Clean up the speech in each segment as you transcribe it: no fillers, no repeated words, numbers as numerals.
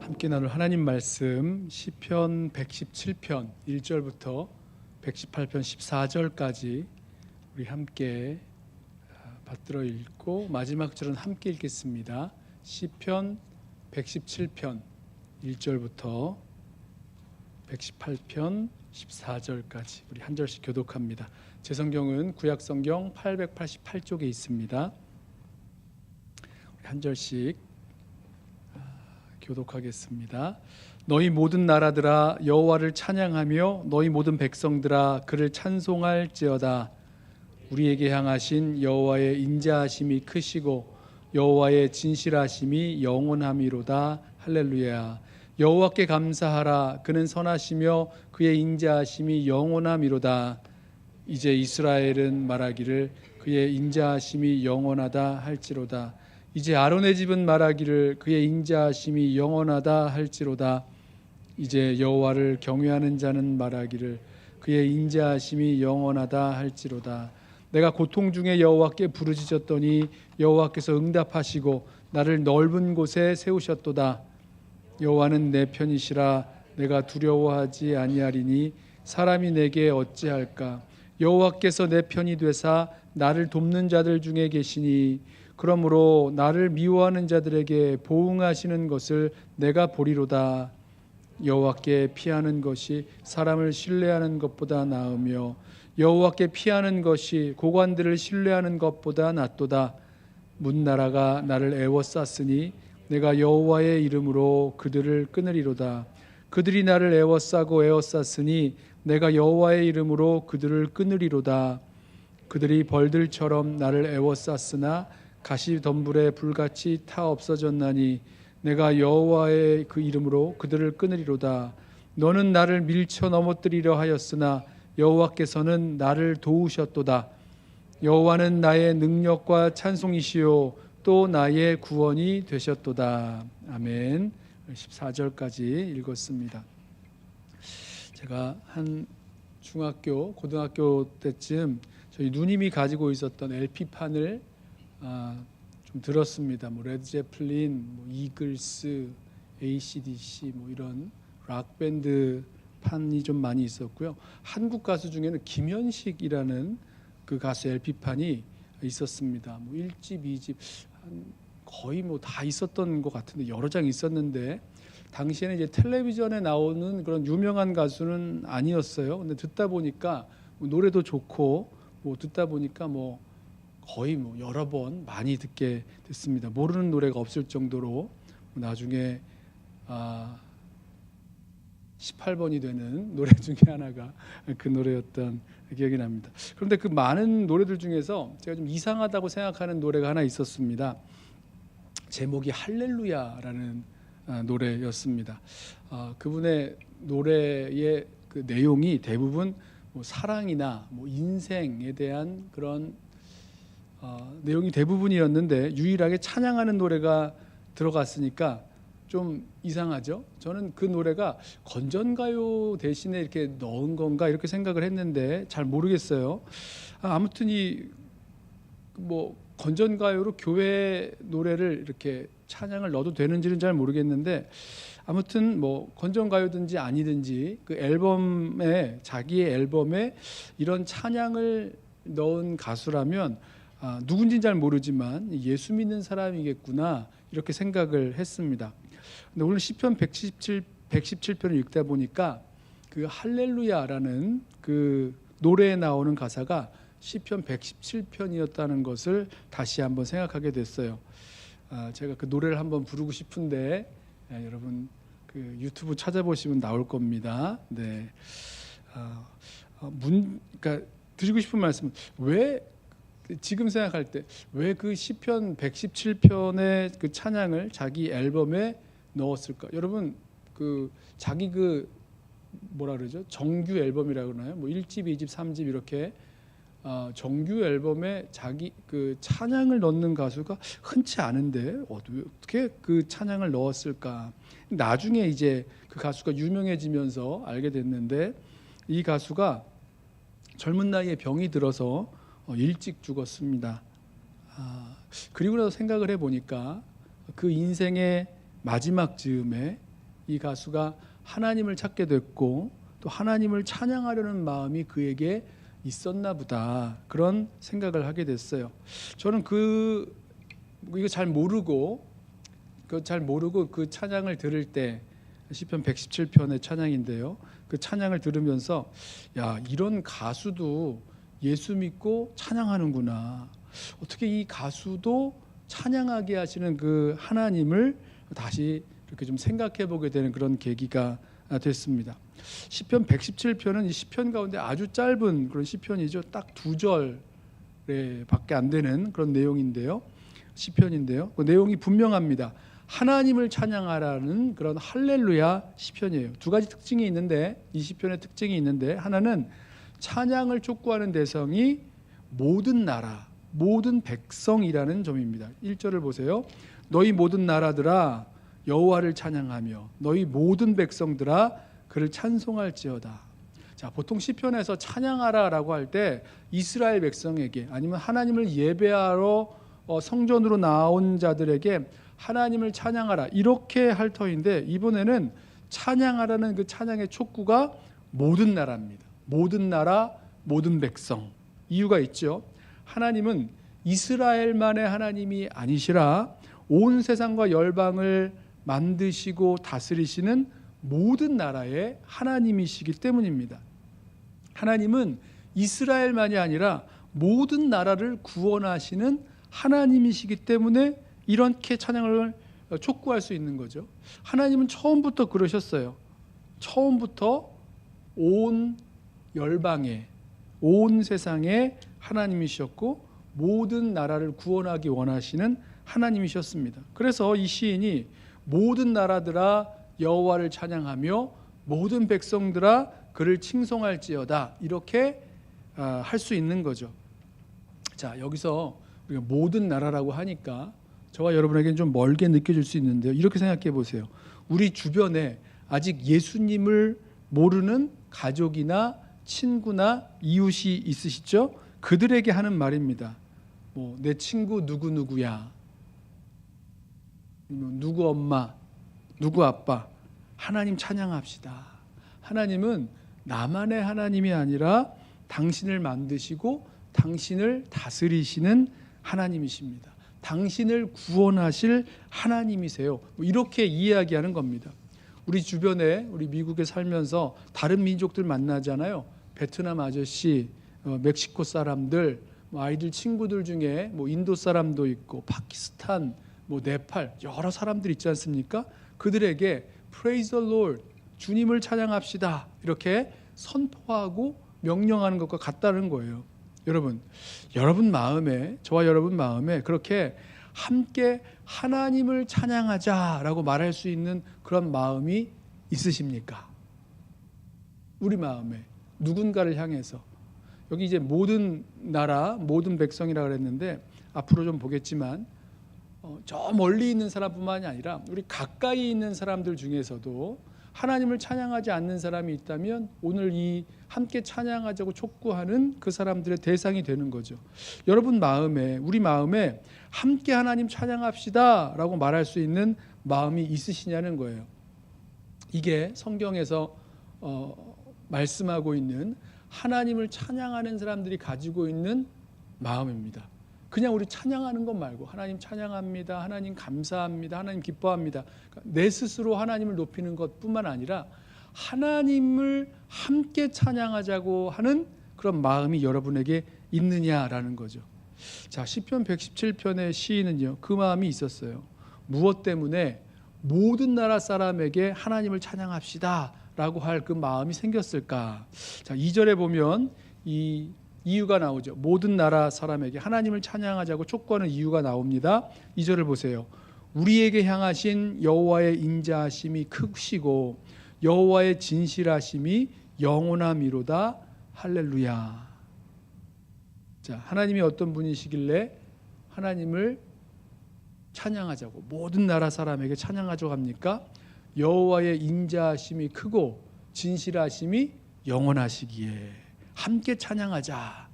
함께 나눌 하나님 말씀 시편 117편 1절부터 118편 14절까지 우리 함께 받들어 읽고 마지막 절은 함께 읽겠습니다. 시편 117편 1절부터 118편 14절까지 우리 한 절씩 교독합니다. 제 성경은 구약성경 888쪽에 있습니다. 우리 한 절씩 교독하겠습니다. 너희 모든 나라들아 여호와를 찬양하며 너희 모든 백성들아 그를 찬송할지어다. 우리에게 향하신 여호와의 인자하심이 크시고 여호와의 진실하심이 영원함이로다. 할렐루야. 여호와께 감사하라. 그는 선하시며 그의 인자하심이 영원함이로다. 이제 이스라엘은 말하기를 그의 인자하심이 영원하다 할지로다. 이제 아론의 집은 말하기를 그의 인자하심이 영원하다 할지로다. 이제 여호와를 경외하는 자는 말하기를 그의 인자하심이 영원하다 할지로다. 내가 고통 중에 여호와께 부르짖었더니 여호와께서 응답하시고 나를 넓은 곳에 세우셨도다. 여호와는 내 편이시라. 내가 두려워하지 아니하리니 사람이 내게 어찌할까. 여호와께서 내 편이 되사 나를 돕는 자들 중에 계시니 그러므로 나를 미워하는 자들에게 보응하시는 것을 내가 보리로다. 여호와께 피하는 것이 사람을 신뢰하는 것보다 나으며 여호와께 피하는 것이 고관들을 신뢰하는 것보다 낫도다. 문나라가 나를 애워쌌으니 내가 여호와의 이름으로 그들을 끊으리로다. 그들이 나를 애워싸고 애워쌌으니 내가 여호와의 이름으로 그들을 끊으리로다. 그들이 벌들처럼 나를 애워쌌으나 가시덤불에 불같이 타 없어졌나니 내가 여호와의 그 이름으로 그들을 끊으리로다. 너는 나를 밀쳐 넘어뜨리려 하였으나 여호와께서는 나를 도우셨도다. 여호와는 나의 능력과 찬송이시요 또 나의 구원이 되셨도다. 아멘. 14절까지 읽었습니다. 제가 한 중학교, 고등학교 때쯤 저희 누님이 가지고 있었던 LP판을 좀 들었습니다. 레드 제플린, 이글스, AC/DC 이런 락 밴드 판이 좀 많이 있었고요. 한국 가수 중에는 김현식이라는 그 가수 LP판이 있었습니다. 1집, 2집 거의 다 있었던 것 같은데 여러 장 있었는데 당시에는 이제 텔레비전에 나오는 그런 유명한 가수는 아니었어요. 근데 듣다 보니까 노래도 좋고 듣다 보니까 거의 여러 번 많이 듣게 됐습니다. 모르는 노래가 없을 정도로 나중에 18번이 되는 노래 중에 하나가 그 노래였던 기억이 납니다. 그런데 그 많은 노래들 중에서 제가 좀 이상하다고 생각하는 노래가 하나 있었습니다. 제목이 할렐루야라는 노래였습니다. 그분의 노래의 그 내용이 대부분 사랑이나 인생에 대한 그런 내용이 대부분이었는데 유일하게 찬양하는 노래가 들어갔으니까 좀 이상하죠. 저는 그 노래가 건전가요 대신에 이렇게 넣은 건가 이렇게 생각을 했는데 잘 모르겠어요. 아무튼 건전가요로 교회 노래를 이렇게 찬양을 넣어도 되는지는 잘 모르겠는데 아무튼 건전가요든지 아니든지 그 앨범에 자기의 앨범에 이런 찬양을 넣은 가수라면 누군지는 잘 모르지만 예수 믿는 사람이겠구나 이렇게 생각을 했습니다. 근데 오늘 시편 117편을 읽다 보니까 그 할렐루야라는 그 노래에 나오는 가사가 시편 117편이었다는 것을 다시 한번 생각하게 됐어요. 제가 그 노래를 한번 부르고 싶은데 여러분 그 유튜브 찾아보시면 나올 겁니다. 네. 그러니까 드리고 싶은 말씀은 지금 생각할 때 왜 그 시편 117편의 그 찬양을 자기 앨범에 넣었을까? 여러분 그 자기 정규 앨범이라고 그러나요? 1집, 2집, 3집 이렇게 정규 앨범에 자기 그 찬양을 넣는 가수가 흔치 않은데 어떻게 그 찬양을 넣었을까? 나중에 이제 그 가수가 유명해지면서 알게 됐는데 이 가수가 젊은 나이에 병이 들어서 일찍 죽었습니다. 그리고 나서 생각을 해보니까 그 인생의 마지막 즈음에 이 가수가 하나님을 찾게 됐고 또 하나님을 찬양하려는 마음이 그에게 있었나 보다, 그런 생각을 하게 됐어요. 저는 이거 잘 모르고 그 찬양을 들을 때, 시편 117편의 찬양인데요, 그 찬양을 들으면서 야, 이런 가수도 예수 믿고 찬양하는구나, 어떻게 이 가수도 찬양하게 하시는 그 하나님을 다시 이렇게 좀 생각해 보게 되는 그런 계기가 됐습니다. 시편 117편은 이 시편 가운데 아주 짧은 그런 시편이죠. 딱 2절에 밖에 안 되는 그런 내용인데요, 시편인데요, 그 내용이 분명합니다. 하나님을 찬양하라는 그런 할렐루야 시편이에요. 두 가지 특징이 있는데, 이 시편의 특징이 있는데, 하나는 찬양을 촉구하는 대상이 모든 나라, 모든 백성이라는 점입니다. 1절을 보세요. 너희 모든 나라들아 여호와를 찬양하며 너희 모든 백성들아 그를 찬송할지어다. 자, 보통 시편에서 찬양하라라고 할 때 이스라엘 백성에게, 아니면 하나님을 예배하러 성전으로 나온 자들에게 하나님을 찬양하라, 이렇게 할 터인데, 이번에는 찬양하라는 그 찬양의 촉구가 모든 나라입니다. 모든 나라, 모든 백성. 이유가 있죠. 하나님은 이스라엘만의 하나님이 아니시라 온 세상과 열방을 만드시고 다스리시는 모든 나라의 하나님이시기 때문입니다. 하나님은 이스라엘만이 아니라 모든 나라를 구원하시는 하나님이시기 때문에 이렇게 찬양을 촉구할 수 있는 거죠. 하나님은 처음부터 그러셨어요. 처음부터 온 열방에, 온 세상에 하나님이셨고 모든 나라를 구원하기 원하시는 하나님이셨습니다. 그래서 이 시인이 모든 나라들아 여호와를 찬양하며 모든 백성들아 그를 칭송할지어다, 이렇게 할 수 있는 거죠. 자, 여기서 우리가 모든 나라라고 하니까 저와 여러분에게는 좀 멀게 느껴질 수 있는데요, 이렇게 생각해 보세요. 우리 주변에 아직 예수님을 모르는 가족이나 친구나 이웃이 있으시죠? 그들에게 하는 말입니다. 내 친구 누구누구야, 누구 엄마, 누구 아빠, 하나님 찬양합시다. 하나님은 나만의 하나님이 아니라 당신을 만드시고 당신을 다스리시는 하나님이십니다. 당신을 구원하실 하나님이세요. 이렇게 이야기하는 겁니다. 우리 주변에, 우리 미국에 살면서 다른 민족들 만나잖아요. 베트남 아저씨, 멕시코 사람들, 아이들 친구들 중에 인도 사람도 있고 파키스탄, 네팔, 여러 사람들 있지 않습니까? 그들에게 Praise the Lord, 주님을 찬양합시다, 이렇게 선포하고 명령하는 것과 같다는 거예요. 여러분 마음에, 저와 여러분 마음에 그렇게 함께 하나님을 찬양하자라고 말할 수 있는 그런 마음이 있으십니까? 우리 마음에 누군가를 향해서, 여기 이제 모든 나라, 모든 백성이라고 그랬는데 앞으로 좀 보겠지만 저 멀리 있는 사람뿐만이 아니라 우리 가까이 있는 사람들 중에서도 하나님을 찬양하지 않는 사람이 있다면 오늘 이 함께 찬양하자고 촉구하는 그 사람들의 대상이 되는 거죠. 여러분 마음에, 우리 마음에 함께 하나님 찬양합시다 라고 말할 수 있는 마음이 있으시냐는 거예요. 이게 성경에서 말씀하고 있는 하나님을 찬양하는 사람들이 가지고 있는 마음입니다. 그냥 우리 찬양하는 것 말고 하나님 찬양합니다, 하나님 감사합니다, 하나님 기뻐합니다, 내 스스로 하나님을 높이는 것뿐만 아니라 하나님을 함께 찬양하자고 하는 그런 마음이 여러분에게 있느냐라는 거죠. 자, 시편 117편의 시인은요, 그 마음이 있었어요. 무엇 때문에 모든 나라 사람에게 하나님을 찬양합시다 라고 할 그 마음이 생겼을까? 자, 2절에 보면 이 이유가 나오죠. 모든 나라 사람에게 하나님을 찬양하자고 촉구하는 이유가 나옵니다. 2절을 보세요. 우리에게 향하신 여호와의 인자하심이 크시고 여호와의 진실하심이 영원함이로다. 할렐루야. 자, 하나님이 어떤 분이시길래 하나님을 찬양하자고, 모든 나라 사람에게 찬양하자고 합니까? 여호와의 인자하심이 크고 진실하심이 영원하시기에 함께 찬양하자,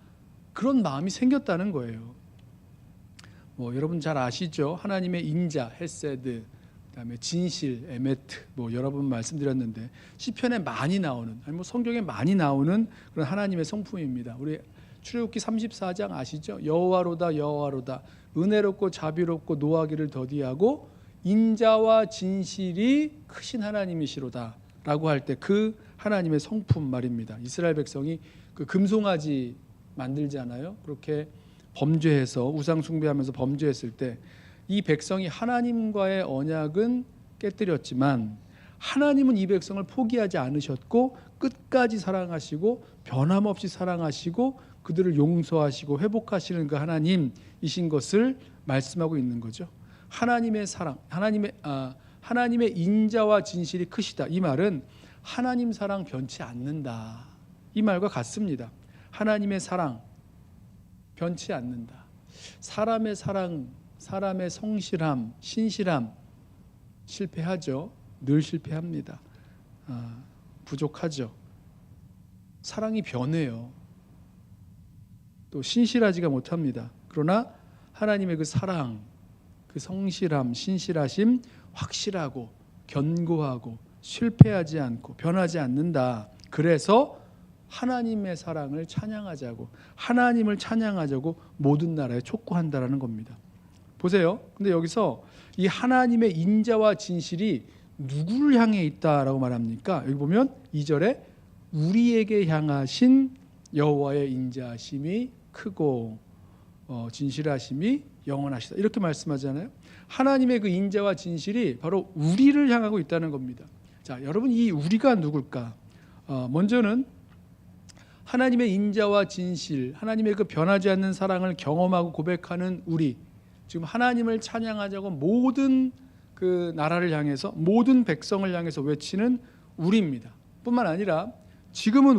그런 마음이 생겼다는 거예요. 여러분 잘 아시죠? 하나님의 인자, 헤세드, 그다음에 진실, 에메트, 뭐 여러 번 말씀드렸는데 시편에 많이 나오는, 아니 뭐 성경에 많이 나오는 그런 하나님의 성품입니다. 우리 출애굽기 34장 아시죠? 여호와로다 여호와로다, 은혜롭고 자비롭고 노하기를 더디하고 인자와 진실이 크신 하나님이시로다 라고 할 때 그 하나님의 성품 말입니다. 이스라엘 백성이 그 금송아지 만들잖아요. 그렇게 범죄해서 우상 숭배하면서 범죄했을 때 이 백성이 하나님과의 언약은 깨뜨렸지만 하나님은 이 백성을 포기하지 않으셨고 끝까지 사랑하시고 변함없이 사랑하시고 그들을 용서하시고 회복하시는 그 하나님이신 것을 말씀하고 있는 거죠. 하나님의 사랑, 하나님의 인자와 진실이 크시다. 이 말은 하나님 사랑 변치 않는다. 이 말과 같습니다. 하나님의 사랑 변치 않는다. 사람의 사랑, 사람의 성실함, 신실함 실패하죠. 늘 실패합니다. 부족하죠. 사랑이 변해요. 또 신실하지가 못합니다. 그러나 하나님의 그 사랑, 그 성실함, 신실하심 확실하고 견고하고 실패하지 않고 변하지 않는다. 그래서 하나님의 사랑을 찬양하자고, 하나님을 찬양하자고 모든 나라에 촉구한다라는 겁니다. 보세요. 근데 여기서 이 하나님의 인자와 진실이 누구를 향해 있다라고 말합니까? 여기 보면 2절에 우리에게 향하신 여호와의 인자하심이 크고 진실하심이 영원하시다. 이렇게 말씀하잖아요. 하나님의 그 인자와 진실이 바로 우리를 향하고 있다는 겁니다. 자, 여러분 이 우리가 누굴까? 먼저는 하나님의 인자와 진실, 하나님의 그 변하지 않는 사랑을 경험하고 고백하는 우리, 지금 하나님을 찬양하자고 모든 그 나라를 향해서, 모든 백성을 향해서 외치는 우리입니다. 뿐만 아니라 지금은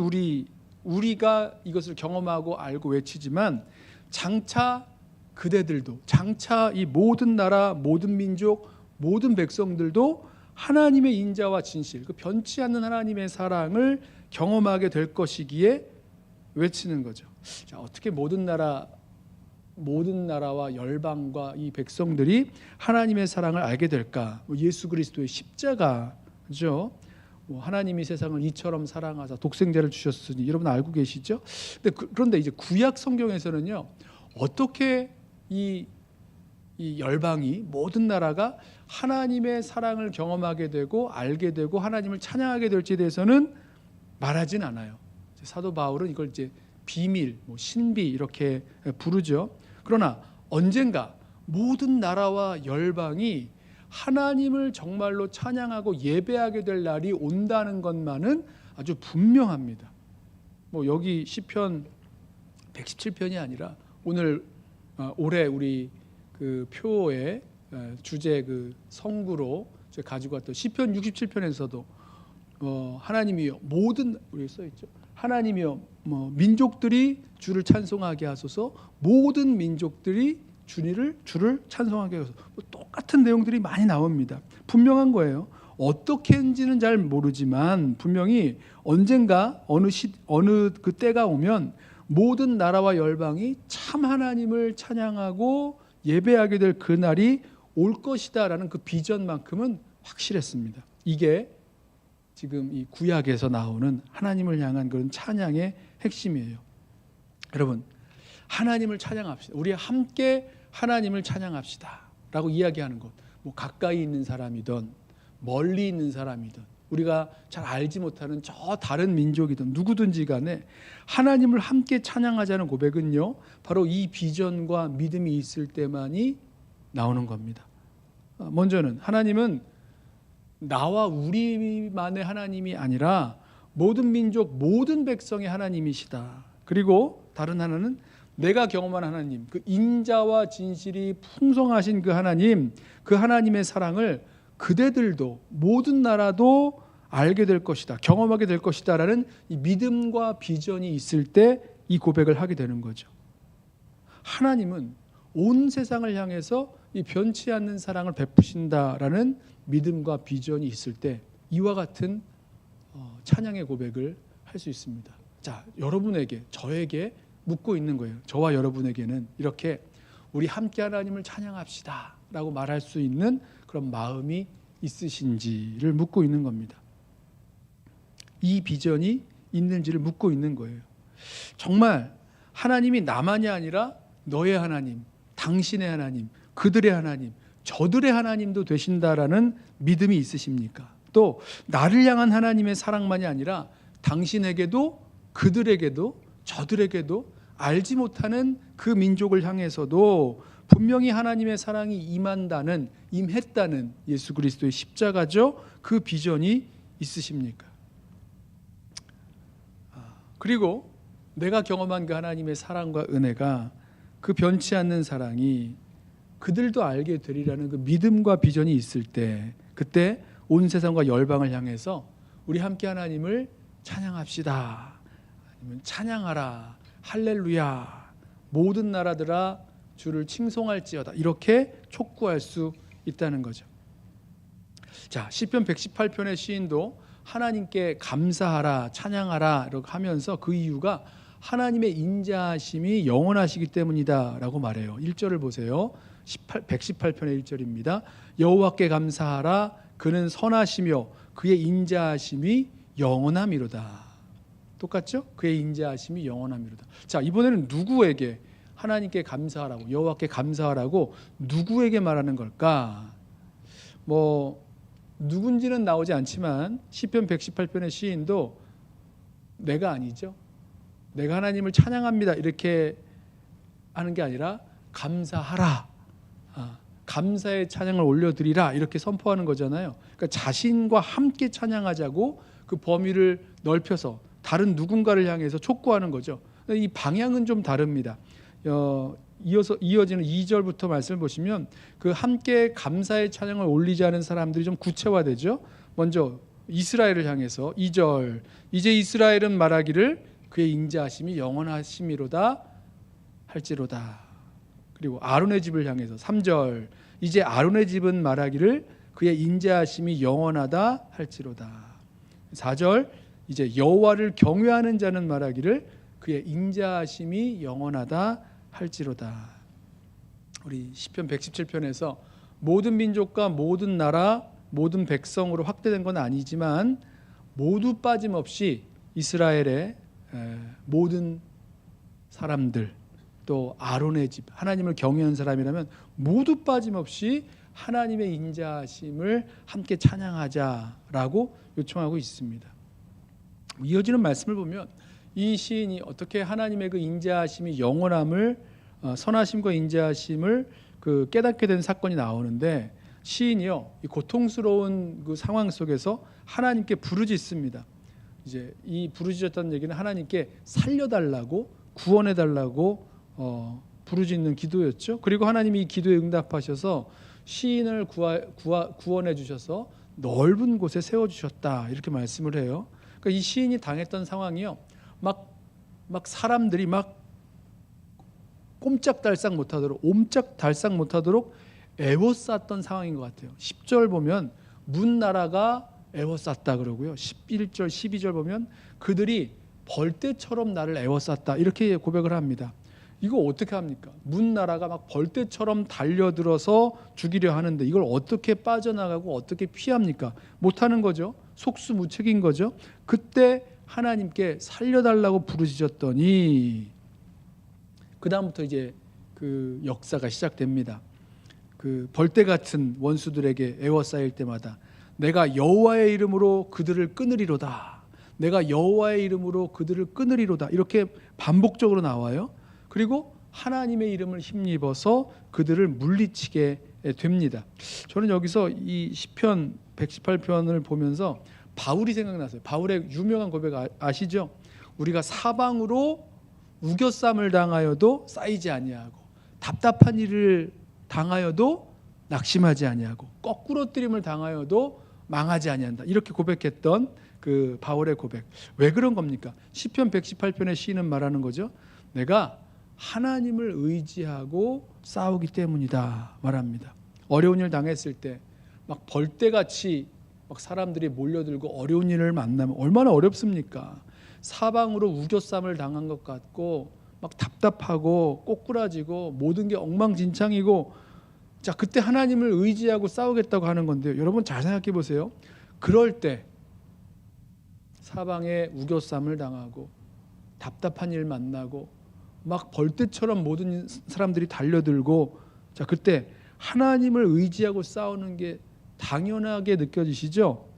우리가 이것을 경험하고 알고 외치지만 장차 그대들도, 장차 이 모든 나라, 모든 민족, 모든 백성들도 하나님의 인자와 진실, 그 변치 않는 하나님의 사랑을 경험하게 될 것이기에 외치는 거죠. 자, 어떻게 모든 나라와 열방과 이 백성들이 하나님의 사랑을 알게 될까? 예수 그리스도의 십자가죠. 하나님이 세상을 이처럼 사랑하사 독생자를 주셨으니, 여러분 알고 계시죠? 그런데 이제 구약 성경에서는요, 어떻게 이 열방이, 모든 나라가 하나님의 사랑을 경험하게 되고 알게 되고 하나님을 찬양하게 될지에 대해서는 말하진 않아요. 사도 바울은 이걸 이제 비밀, 신비 이렇게 부르죠. 그러나 언젠가 모든 나라와 열방이 하나님을 정말로 찬양하고 예배하게 될 날이 온다는 것만은 아주 분명합니다. 여기 시편 117편이 아니라 올해 우리 그 표의 주제 그 성구로 제가 가지고 왔던 시편 67편에서도 하나님이여 모든, 우리 써 있죠. 하나님이여 민족들이 주를 찬송하게 하소서, 모든 민족들이 주를 찬송하게 하소서. 똑같은 내용들이 많이 나옵니다. 분명한 거예요. 어떻게 했는지는 잘 모르지만 분명히 언젠가 어느 그 때가 오면 모든 나라와 열방이 참 하나님을 찬양하고 예배하게 될 그날이 올 것이다라는 그 비전만큼은 확실했습니다. 이게 지금 이 구약에서 나오는 하나님을 향한 그런 찬양의 핵심이에요. 여러분, 하나님을 찬양합시다. 우리 함께 하나님을 찬양합시다 라고 이야기하는 것, 가까이 있는 사람이든 멀리 있는 사람이든 우리가 잘 알지 못하는 저 다른 민족이든 누구든지 간에 하나님을 함께 찬양하자는 고백은요, 바로 이 비전과 믿음이 있을 때만이 나오는 겁니다. 먼저는 하나님은 나와 우리만의 하나님이 아니라 모든 민족, 모든 백성의 하나님이시다. 그리고 다른 하나는 내가 경험한 하나님, 그 인자와 진실이 풍성하신 그 하나님, 그 하나님의 사랑을 그대들도, 모든 나라도 알게 될 것이다, 경험하게 될 것이다 라는 이 믿음과 비전이 있을 때 이 고백을 하게 되는 거죠. 하나님은 온 세상을 향해서 이 변치 않는 사랑을 베푸신다라는 믿음과 비전이 있을 때 이와 같은 찬양의 고백을 할 수 있습니다. 자, 여러분에게, 저에게 묻고 있는 거예요. 저와 여러분에게는 이렇게 우리 함께 하나님을 찬양합시다 라고 말할 수 있는 그런 마음이 있으신지를 묻고 있는 겁니다. 이 비전이 있는지를 묻고 있는 거예요. 정말 하나님이 나만이 아니라 너의 하나님, 당신의 하나님, 그들의 하나님, 저들의 하나님도 되신다라는 믿음이 있으십니까? 또 나를 향한 하나님의 사랑만이 아니라 당신에게도 그들에게도 저들에게도 알지 못하는 그 민족을 향해서도 분명히 하나님의 사랑이 임했다는 예수 그리스도의 십자가죠. 그 비전이 있으십니까? 그리고 내가 경험한 그 하나님의 사랑과 은혜가 그 변치 않는 사랑이 그들도 알게 되리라는 그 믿음과 비전이 있을 때, 그때 온 세상과 열방을 향해서 우리 함께 하나님을 찬양합시다, 아니면 찬양하라, 할렐루야, 모든 나라들아 주를 칭송할지어다, 이렇게 촉구할 수 있다는 거죠. 자, 시편 118편의 시인도 하나님께 감사하라, 찬양하라 이렇게 하면서 그 이유가 하나님의 인자하심이 영원하시기 때문이다 라고 말해요. 1절을 보세요. 118편의 1절입니다. 여호와께 감사하라, 그는 선하시며 그의 인자하심이 영원함이로다. 똑같죠? 그의 인자하심이 영원함이로다. 자, 이번에는 누구에게 하나님께 감사하라고, 여호와께 감사하라고 누구에게 말하는 걸까? 누군지는 나오지 않지만 시편 118편의 시인도 내가 아니죠, 내가 하나님을 찬양합니다 이렇게 하는 게 아니라 감사하라, 감사의 찬양을 올려드리라 이렇게 선포하는 거잖아요. 그러니까 자신과 함께 찬양하자고 그 범위를 넓혀서 다른 누군가를 향해서 촉구하는 거죠. 이 방향은 좀 다릅니다. 이어지는 2절부터 말씀을 보시면 그 함께 감사의 찬양을 올리자는 사람들이 좀 구체화되죠. 먼저 이스라엘을 향해서 2절, 이제 이스라엘은 말하기를 그의 인자하심이 영원하심이로다 할지로다. 그리고 아론의 집을 향해서 3절, 이제 아론의 집은 말하기를 그의 인자하심이 영원하다 할지로다. 4절, 이제 여호와를 경외하는 자는 말하기를 그의 인자하심이 영원하다 할지로다. 우리 시편 117편에서 모든 민족과 모든 나라 모든 백성으로 확대된 건 아니지만 모두 빠짐없이 이스라엘의 모든 사람들, 또 아론의 집, 하나님을 경외하는 사람이라면 모두 빠짐없이 하나님의 인자하심을 함께 찬양하자라고 요청하고 있습니다. 이어지는 말씀을 보면 이 시인이 어떻게 하나님의 그 인자하심이 영원함을, 선하심과 인자하심을 그 깨닫게 된 사건이 나오는데, 시인이요, 이 고통스러운 그 상황 속에서 하나님께 부르짖습니다. 이제 이 부르짖었다는 얘기는 하나님께 살려달라고, 구원해달라고 부르짖는 기도였죠. 그리고 하나님이 이 기도에 응답하셔서 시인을 구원해 주셔서 넓은 곳에 세워 주셨다 이렇게 말씀을 해요. 그러니까 이 시인이 당했던 상황이요, 막 사람들이 막 꼼짝달싹 못하도록 애워쌌던 상황인 것 같아요. 10절 보면 문나라가 애워쌌다 그러고요, 11절 12절 보면 그들이 벌떼처럼 나를 애워쌌다 이렇게 고백을 합니다. 이거 어떻게 합니까? 문나라가 막 벌떼처럼 달려들어서 죽이려 하는데 이걸 어떻게 빠져나가고 어떻게 피합니까? 못하는 거죠. 속수무책인 거죠. 그때 하나님께 살려달라고 부르짖었더니 그 다음부터 이제 그 역사가 시작됩니다. 그 벌떼 같은 원수들에게 애워싸일 때마다 내가 여호와의 이름으로 그들을 끊으리로다, 내가 여호와의 이름으로 그들을 끊으리로다 이렇게 반복적으로 나와요. 그리고 하나님의 이름을 힘입어서 그들을 물리치게 됩니다. 저는 여기서 이 시편 118편을 보면서 바울이 생각났어요. 바울의 유명한 고백 아시죠? 우리가 사방으로 우겨쌈을 당하여도 쌓이지 아니하고 답답한 일을 당하여도 낙심하지 아니하고 거꾸로뜨림을 당하여도 망하지 아니한다 이렇게 고백했던 그 바울의 고백. 왜 그런 겁니까? 시편 118편의 시인은 말하는 거죠. 내가 하나님을 의지하고 싸우기 때문이다 말합니다. 어려운 일 당했을 때 막 벌떼같이 막 사람들이 몰려들고 어려운 일을 만나면 얼마나 어렵습니까? 사방으로 우겨쌈을 당한 것 같고 막 답답하고 꼬꾸라지고 모든 게 엉망진창이고 자, 그때 하나님을 의지하고 싸우겠다고 하는 건데요. 여러분 잘 생각해 보세요. 그럴 때 사방에 우겨쌈을 당하고 답답한 일 만나고 막 벌떼처럼 모든 사람들이 달려들고, 자, 그때 하나님을 의지하고 싸우는 게 당연하게 느껴지시죠?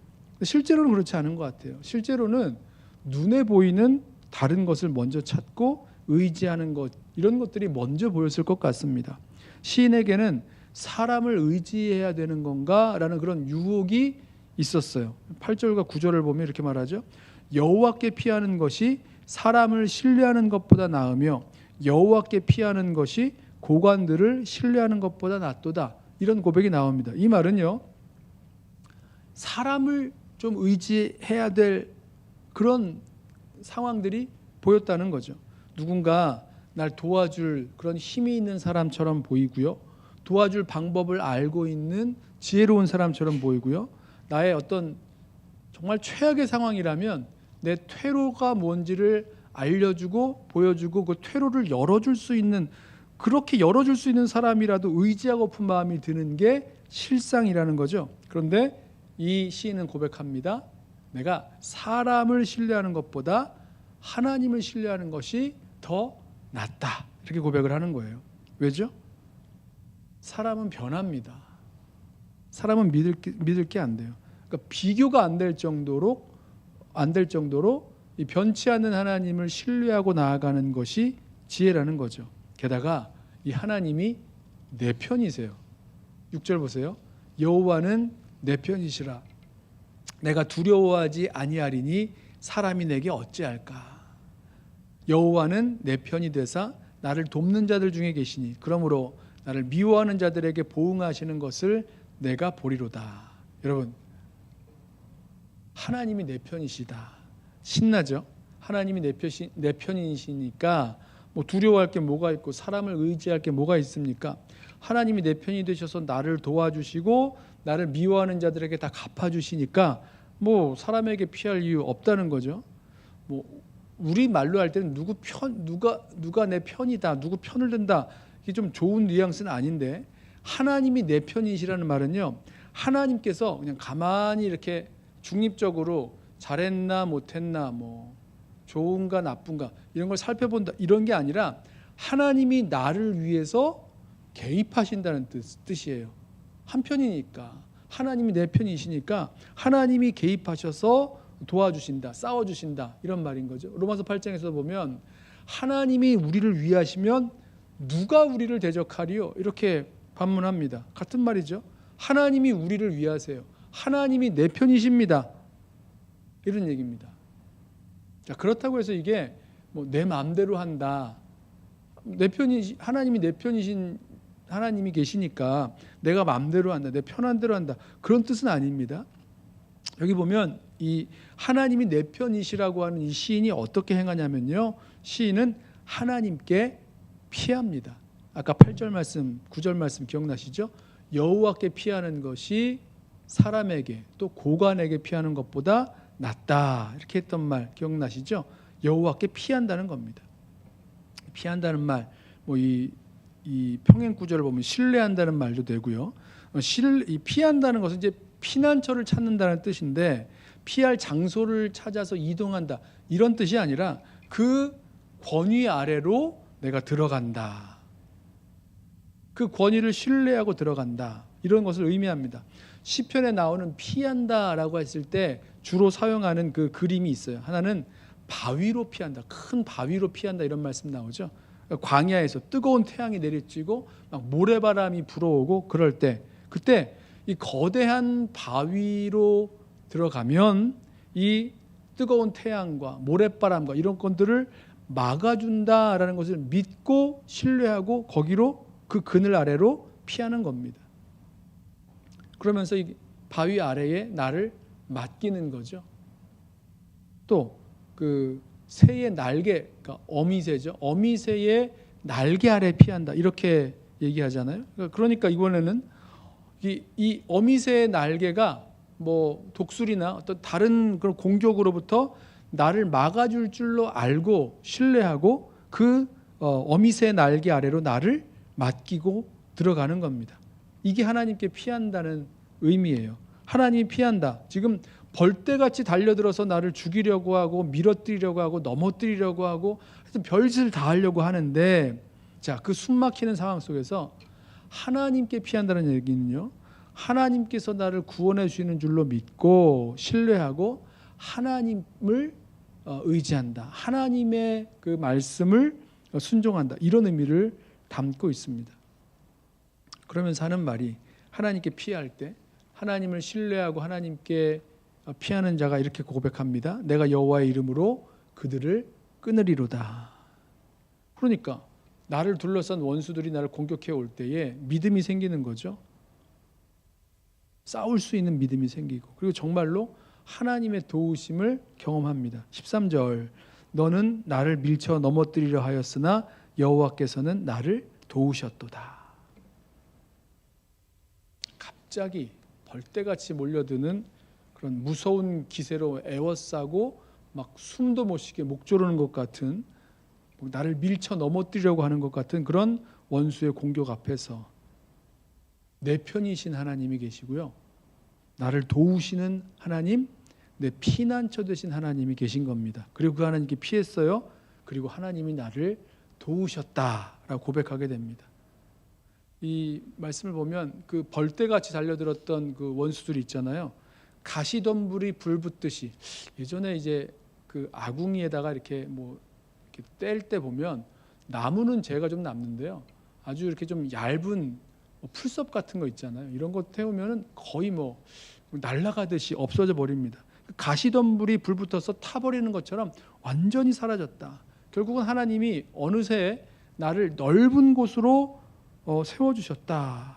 실제로는 그렇지 않은 것 같아요. 실제로는 눈에 보이는 다른 것을 먼저 찾고 의지하는 것, 이런 것들이 먼저 보였을 것 같습니다. 시인에게는 사람을 의지해야 되는 건가? 라는 그런 유혹이 있었어요. 8절과 9절을 보면 이렇게 말하죠. 여호와께 피하는 것이 사람을 신뢰하는 것보다 나으며 여호와께 피하는 것이 고관들을 신뢰하는 것보다 낫도다. 이런 고백이 나옵니다. 이 말은요, 사람을 좀 의지해야 될 그런 상황들이 보였다는 거죠. 누군가 날 도와줄 그런 힘이 있는 사람처럼 보이고요, 도와줄 방법을 알고 있는 지혜로운 사람처럼 보이고요, 나의 어떤 정말 최악의 상황이라면 내 퇴로가 뭔지를 알려주고 보여주고 그 퇴로를 열어줄 수 있는, 그렇게 열어줄 수 있는 사람이라도 의지하고픈 마음이 드는 게 실상이라는 거죠. 그런데 이 시인은 고백합니다. 내가 사람을 신뢰하는 것보다 하나님을 신뢰하는 것이 더 낫다. 이렇게 고백을 하는 거예요. 왜죠? 사람은 변합니다. 사람은 믿을 게 안 돼요. 그러니까 비교가 안 될 정도로 이 변치 않는 하나님을 신뢰하고 나아가는 것이 지혜라는 거죠. 게다가 이 하나님이 내 편이세요. 6절 보세요. 여호와는 내 편이시라. 내가 두려워하지 아니하리니 사람이 내게 어찌할까. 여호와는 내 편이 되사 나를 돕는 자들 중에 계시니 그러므로 나를 미워하는 자들에게 보응하시는 것을 내가 보리로다. 여러분, 하나님이 내 편이시다. 신나죠? 하나님이 내 편이시니까 뭐 두려워할 게 뭐가 있고 사람을 의지할 게 뭐가 있습니까? 하나님이 내 편이 되셔서 나를 도와주시고 나를 미워하는 자들에게 다 갚아주시니까 뭐 사람에게 피할 이유 없다는 거죠. 뭐 우리 말로 할 때는 누가 내 편이다, 누구 편을 든다, 이게 좀 좋은 뉘앙스는 아닌데, 하나님이 내 편이시라는 말은요, 하나님께서 그냥 가만히 이렇게 중립적으로 잘했나 못했나, 뭐 좋은가 나쁜가 이런 걸 살펴본다, 이런 게 아니라 하나님이 나를 위해서 개입하신다는 뜻이에요. 한편이니까, 하나님이 내 편이시니까 하나님이 개입하셔서 도와주신다, 싸워주신다, 이런 말인 거죠. 로마서 8장에서 보면 하나님이 우리를 위하시면 누가 우리를 대적하리요? 이렇게 반문합니다. 같은 말이죠. 하나님이 우리를 위하세요. 하나님이 내 편이십니다. 이런 얘기입니다. 자, 그렇다고 해서 이게 뭐 내 마음대로 한다, 하나님이 내 편이신 하나님이 계시니까 내가 마음대로 한다, 내 편한 대로 한다, 그런 뜻은 아닙니다. 여기 보면 이 하나님이 내 편이시라고 하는 이 시인이 어떻게 행하냐면요, 시인은 하나님께 피합니다. 아까 8절 말씀, 9절 말씀 기억나시죠? 여호와께 피하는 것이 사람에게 또 고관에게 피하는 것보다 낫다, 이렇게 했던 말 기억나시죠? 여호와께 피한다는 겁니다. 피한다는 말, 뭐 이 평행 구절을 보면 신뢰한다는 말도 되고요. 이 피한다는 것은 이제 피난처를 찾는다는 뜻인데, 피할 장소를 찾아서 이동한다, 이런 뜻이 아니라 그 권위 아래로 내가 들어간다, 그 권위를 신뢰하고 들어간다, 이런 것을 의미합니다. 시편에 나오는 피한다라고 했을 때 주로 사용하는 그 그림이 있어요. 하나는 바위로 피한다, 큰 바위로 피한다, 이런 말씀 나오죠. 광야에서 뜨거운 태양이 내리쬐고 막 모래바람이 불어오고 그럴 때, 그때 이 거대한 바위로 들어가면 이 뜨거운 태양과 모래바람과 이런 것들을 막아준다라는 것을 믿고 신뢰하고 거기로, 그 그늘 아래로 피하는 겁니다. 그러면서 이 바위 아래에 나를 맡기는 거죠. 또 그 새의 날개, 그러니까 어미새죠. 어미새의 날개 아래 피한다, 이렇게 얘기하잖아요. 그러니까 이번에는 이 어미새의 날개가 뭐 독수리나 어떤 다른 그런 공격으로부터 나를 막아줄 줄로 알고 신뢰하고 그 어미새 날개 아래로 나를 맡기고 들어가는 겁니다. 이게 하나님께 피한다는 의미예요. 하나님이 피한다. 지금 벌떼같이 달려들어서 나를 죽이려고 하고 밀어뜨리려고 하고 넘어뜨리려고 하고 하여튼 별짓을 다 하려고 하는데, 자, 그 숨막히는 상황 속에서 하나님께 피한다는 얘기는요, 하나님께서 나를 구원해 주시는 줄로 믿고 신뢰하고 하나님을 의지한다. 하나님의 그 말씀을 순종한다. 이런 의미를 담고 있습니다. 그러면서 하는 말이, 하나님께 피할 때 하나님을 신뢰하고 하나님께 피하는 자가 이렇게 고백합니다. 내가 여호와의 이름으로 그들을 끊으리로다. 그러니까 나를 둘러싼 원수들이 나를 공격해 올 때에 믿음이 생기는 거죠. 싸울 수 있는 믿음이 생기고, 그리고 정말로 하나님의 도우심을 경험합니다. 13절, 너는 나를 밀쳐 넘어뜨리려 하였으나 여호와께서는 나를 도우셨도다. 갑자기 벌떼같이 몰려드는 그런 무서운 기세로 에워싸고 막 숨도 못 쉬게 목 조르는 것 같은, 나를 밀쳐 넘어뜨리려고 하는 것 같은 그런 원수의 공격 앞에서 내 편이신 하나님이 계시고요, 나를 도우시는 하나님, 내 피난처 되신 하나님이 계신 겁니다. 그리고 그 하나님께 피했어요. 그리고 하나님이 나를 도우셨다라고 고백하게 됩니다. 이 말씀을 보면 그 벌떼같이 달려들었던 그 원수들이 있잖아요. 가시덤불이 불 붙듯이, 예전에 이제 그 아궁이에다가 이렇게 뭐 이렇게 뗄 때 보면 나무는 재가 좀 남는데요, 아주 이렇게 좀 얇은 풀섭 같은 거 있잖아요. 이런 거 태우면은 거의 뭐 날아가듯이 없어져 버립니다. 가시덤불이 불 붙어서 타버리는 것처럼 완전히 사라졌다. 결국은 하나님이 어느새 나를 넓은 곳으로 세워주셨다.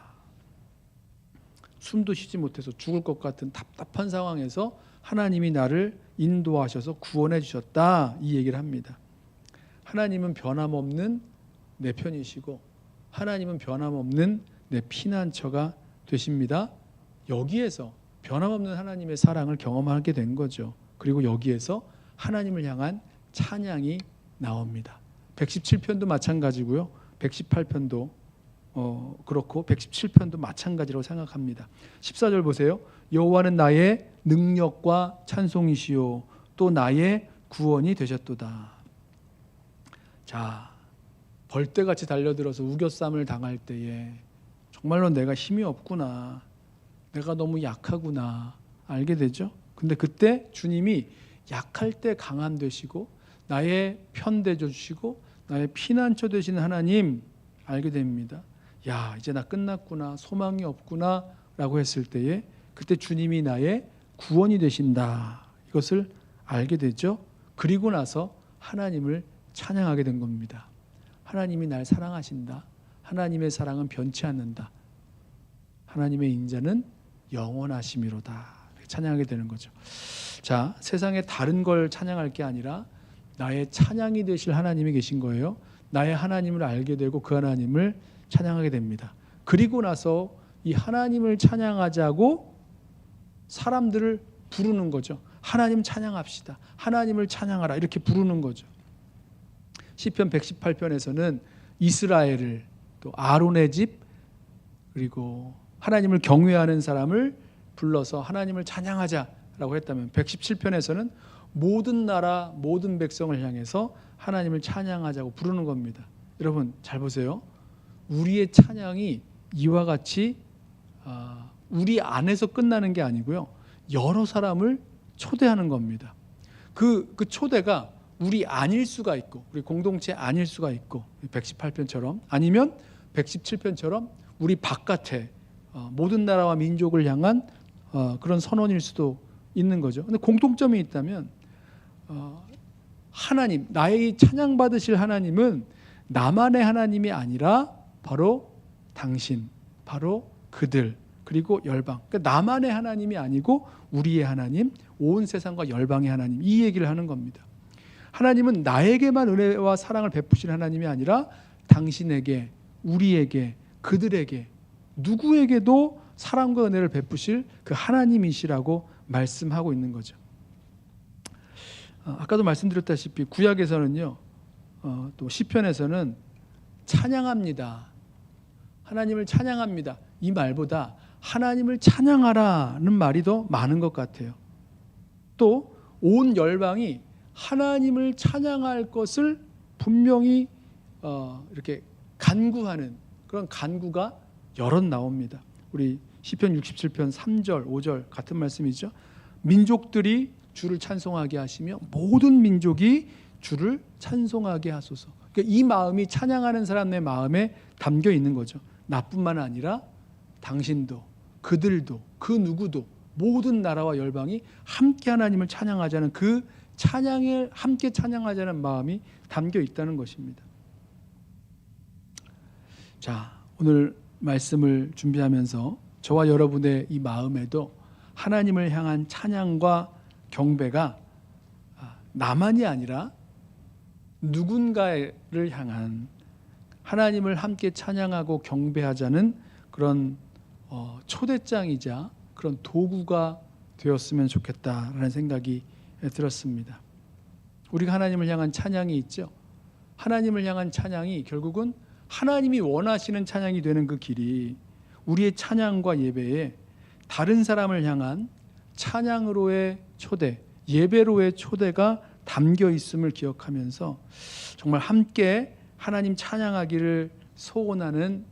숨도 쉬지 못해서 죽을 것 같은 답답한 상황에서 하나님이 나를 인도하셔서 구원해 주셨다. 이 얘기를 합니다. 하나님은 변함없는 내 편이시고 하나님은 변함없는 내 피난처가 되십니다. 여기에서 변함없는 하나님의 사랑을 경험하게 된 거죠. 그리고 여기에서 하나님을 향한 찬양이 나옵니다. 117편도 마찬가지고요, 118편도 그렇고 117편도 마찬가지라고 생각합니다. 14절 보세요. 여호와는 나의 능력과 찬송이시요 또 나의 구원이 되셨도다. 자, 벌떼같이 달려들어서 우겨쌈을 당할 때에 정말로 내가 힘이 없구나, 내가 너무 약하구나 알게 되죠. 근데 그때 주님이 약할 때 강함 되시고 나의 편 되어 주시고 나의 피난처 되시는 하나님 알게 됩니다. 야, 이제 나 끝났구나, 소망이 없구나 라고 했을 때에 그때 주님이 나의 구원이 되신다, 이것을 알게 되죠. 그리고 나서 하나님을 찬양하게 된 겁니다. 하나님이 날 사랑하신다. 하나님의 사랑은 변치 않는다. 하나님의 인자는 영원하심이로다. 찬양하게 되는 거죠. 자, 세상에 다른 걸 찬양할 게 아니라 나의 찬양이 되실 하나님이 계신 거예요. 나의 하나님을 알게 되고 그 하나님을 찬양하게 됩니다. 그리고 나서 이 하나님을 찬양하자고 사람들을 부르는 거죠. 하나님 찬양합시다. 하나님을 찬양하라. 이렇게 부르는 거죠. 시편 118편에서는 이스라엘을, 또 아론의 집, 그리고 하나님을 경외하는 사람을 불러서 하나님을 찬양하자라고 했다면 117편에서는 모든 나라 모든 백성을 향해서 하나님을 찬양하자고 부르는 겁니다. 여러분 잘 보세요. 우리의 찬양이 이와 같이 우리 안에서 끝나는 게 아니고요, 여러 사람을 초대하는 겁니다. 그 초대가 우리 아닐 수가 있고 우리 공동체 아닐 수가 있고 118편처럼, 아니면 117편처럼 우리 바깥에 모든 나라와 민족을 향한 그런 선언일 수도 있는 거죠. 근데 공통점이 있다면 하나님, 나의 찬양받으실 하나님은 나만의 하나님이 아니라 바로 당신, 바로 그들, 그리고 열방. 그러니까 나만의 하나님이 아니고 우리의 하나님, 온 세상과 열방의 하나님, 이 얘기를 하는 겁니다. 하나님은 나에게만 은혜와 사랑을 베푸시는 하나님이 아니라 당신에게, 우리에게, 그들에게, 누구에게도 사랑과 은혜를 베푸실 그 하나님이시라고 말씀하고 있는 거죠. 아까도 말씀드렸다시피 구약에서는요, 또 시편에서는 찬양합니다, 하나님을 찬양합니다, 이 말보다 하나님을 찬양하라는 말이 더 많은 것 같아요. 또 온 열방이 하나님을 찬양할 것을 분명히 이렇게 간구하는 그런 간구가 여럿 나옵니다. 우리 시편 67편 3절 5절 같은 말씀이죠. 민족들이 주를 찬송하게 하시며 모든 민족이 주를 찬송하게 하소서. 그러니까 이 마음이 찬양하는 사람의 마음에 담겨 있는 거죠. 나뿐만 아니라 당신도 그들도 그 누구도 모든 나라와 열방이 함께 하나님을 찬양하자는 그 찬양을 함께 찬양하자는 마음이 담겨 있다는 것입니다. 자, 오늘 말씀을 준비하면서 저와 여러분의 이 마음에도 하나님을 향한 찬양과 경배가 나만이 아니라 누군가를 향한 하나님을 함께 찬양하고 경배하자는 그런 초대장이자 그런 도구가 되었으면 좋겠다라는 생각이 들었습니다. 우리가 하나님을 향한 찬양이 있죠. 하나님을 향한 찬양이 결국은 하나님이 원하시는 찬양이 되는 그 길이 우리의 찬양과 예배에 다른 사람을 향한 찬양으로의 초대, 예배로의 초대가 담겨 있음을 기억하면서 정말 함께 하나님 찬양하기를 소원하는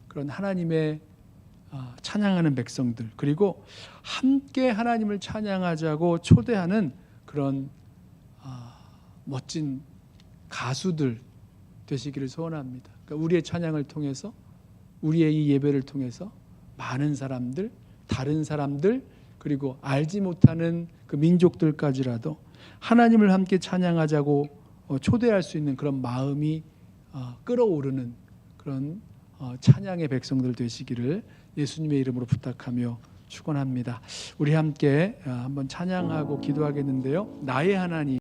그런 하나님의 찬양하는 백성들, 그리고 함께 하나님을 찬양하자고 초대하는 그런 멋진 가수들 되시기를 소원합니다. 그러니까 우리의 찬양을 통해서, 우리의 이 예배를 통해서 많은 사람들, 다른 사람들, 그리고 알지 못하는 그 민족들까지라도 하나님을 함께 찬양하자고 초대할 수 있는 그런 마음이 끌어오르는 그런 찬양의 백성들 되시기를 예수님의 이름으로 부탁하며 축원합니다. 우리 함께 한번 찬양하고 기도하겠는데요. 나의 하나님